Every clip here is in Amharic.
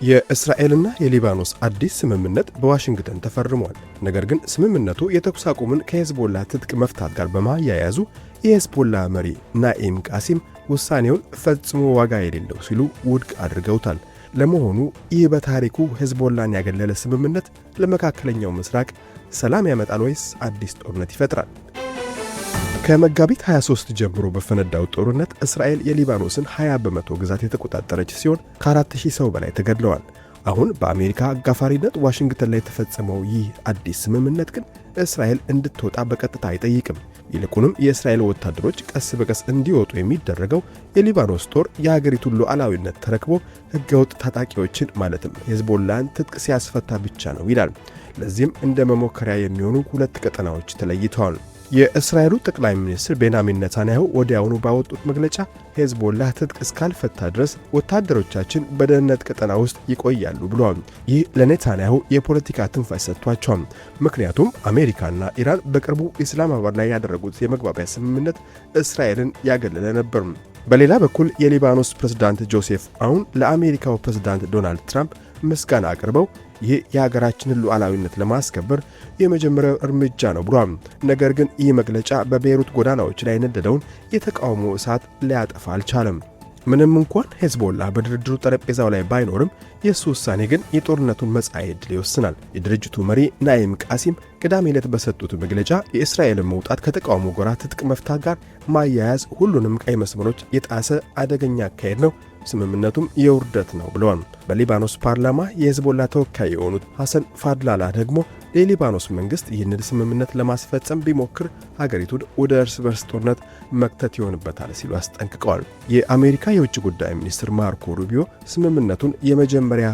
የእስራኤልና የሊባኖስ አዲስ ስምምነት በዋሽንግተን ተፈርሟል። ነገር ግን ስምምነቱ የተኩስ አቁምን ከሄዝቦላ ትጥቅ መፍታት ጋር በማያያዙ የሄዝቦላ መሪ ናኢም ቃሲም ውሳኔውን ፈጽሞ ዋጋ የሌለው ሲሉ ውድቅ አድርገውታል። ለመሆኑ ይህ በታሪኩ ሄዝቦላን ያገለለ ስምምነት ለመካከለኛው ምስራቅ ሰላም ያመጣል ወይስ አዲስ ጦርነት ይፈጥራል? ከመጋቢት 23 ጀምሮ በፈነዳው ጦርነት እስራኤል የሊባኖስን 20% ግዛት የተቆጣጠረች ሲሆን ከ4000 ሰው በላይ ተገድለዋል። አሁን በአሜሪካ አጋፋሪነት ዋሽንግተን ላይ የተፈጸመው ይህ አዲስ ስምምነት ግን እስራኤል እንድትወጣ በቀጥታ አይጠይቅም። ይልቁንም የእስራኤል ወታደሮች ቀስ በቀስ እንዲወጡ የሚደረገው የሊባኖስ ጦር የሀገሪቱን ሉዓላዊነት ተረክቦ ህገወጥ ታጣቂዎችን ማለትም ሄዝቦላን ትጥቅ ሲያስፈታ ብቻ ነው ይላል። ለዚህም እንደ መሞከሪያ የሚሆኑ ሁለት ቀጠናዎች ተለይተዋል። የእስራኤሉ ጠቅላይ ሚኒስትር ቤንያሚን ኔታንያሁ ወዲያውኑ ባወጡት መግለጫ ሄዝቦላ ትጥቅ እስካልፈታ ድረስ ወታደሮቻችን በደህንነት ቀጠና ውስጥ ይቆያሉ ብለዋል። ይህ ለኔታንያሁ የፖለቲካ ትንፋሽ ሰጥቷቸዋል። ምክንያቱም አሜሪካና ኢራን በቅርቡ ኢስላማባድ ላይ ያደረጉት የመግባቢያ ስምምነት እስራኤልን ያገለለ ነበር። በሌላ በኩል የሊባኖስ ፕሬዝዳንት ጆሴፍ አውን ለአሜሪካው ፕሬዝዳንት ዶናልድ ትራምፕ ምስጋና አቅርበው ይህ የሀገራችንን ሉዓላዊነት ለማስከበር የመጀመሪያው እርምጃ ነው ብሏል። ነገር ግን ይህ መግለጫ በቤይሩት ጎዳናዎች ላይ የነደደውን የተቃውሞ እሳት ሊያጠፋ አልቻለም። ምንም እንኳን ሄዝቦላ በድርድሩ ጠረጴዛው ላይ ባይኖርም የሱ ውሳኔ ግን የጦርነቱን መጻኢ ዕድል ይወስናል። የድርጅቱ መሪ ናኢም ቃሲም ቅዳሜ ዕለት በሰጡት መግለጫ የእስራኤልን መውጣት ከተቃውሞ ጎራ ትጥቅ መፍታት ጋር ማያያዝ ሁሉንም ቀይ መስመሮች የጣሰ አደገኛ አካሄድ ነው፣ ስምምነቱም የውርደት ነው ብለዋል። በሊባኖስ ፓርላማ የሄዝቦላ ተወካይ የሆኑት ሐሰን ፋድላላ ደግሞ የሊባኖስ መንግስት ይህንን ስምምነት ለማስፈጸም ቢሞክር ሀገሪቱን ወደ እርስ በርስ ጦርነት መክተት ይሆንበታል ሲሉ አስጠንቅቀዋል። የአሜሪካ የውጭ ጉዳይ ሚኒስትር ማርኮ ሩቢዮ ስምምነቱን የመጀመሪያ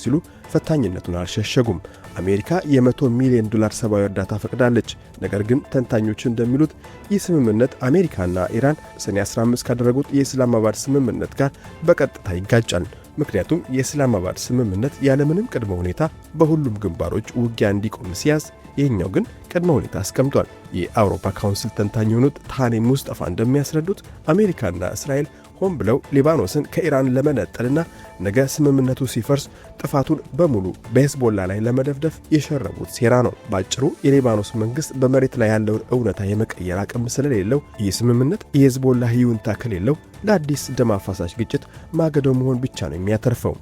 ሲሉ ፈታኝነቱን አልሸሸጉም። አሜሪካ $100 ሚሊዮን ሰብአዊ እርዳታ ፈቅዳለች። ነገር ግን ተንታኞች እንደሚሉት ይህ ስምምነት አሜሪካና ኢራን ሰኔ 15 ካደረጉት የኢስላማባድ ስምምነት ጋር በቀጥታ ይጋጫል። ምክንያቱም የኢስላማባድ ስምምነት ያለምንም ቅድመ ሁኔታ በሁሉም ግንባሮች ውጊያ እንዲቆም ሲያዝ፣ ይህኛው ግን ቅድመ ሁኔታ አስቀምጧል። የአውሮፓ ካውንስል ተንታኝ የሆኑት ታኔም ሙስጠፋ እንደሚያስረዱት አሜሪካና እስራኤል ሆን ብለው ሊባኖስን ከኢራን ለመነጠልና ነገ ስምምነቱ ሲፈርስ ጥፋቱን በሙሉ በሄዝቦላ ላይ ለመደፍደፍ የሸረቡት ሴራ ነው። ባጭሩ የሊባኖስ መንግስት በመሬት ላይ ያለውን እውነታ የመቀየር አቅም ስለሌለው ይህ ስምምነት የሄዝቦላ ይሁንታ ከሌለው ለአዲስ ደም አፋሳሽ ግጭት ማገዶ መሆን ብቻ ነው የሚያተርፈው።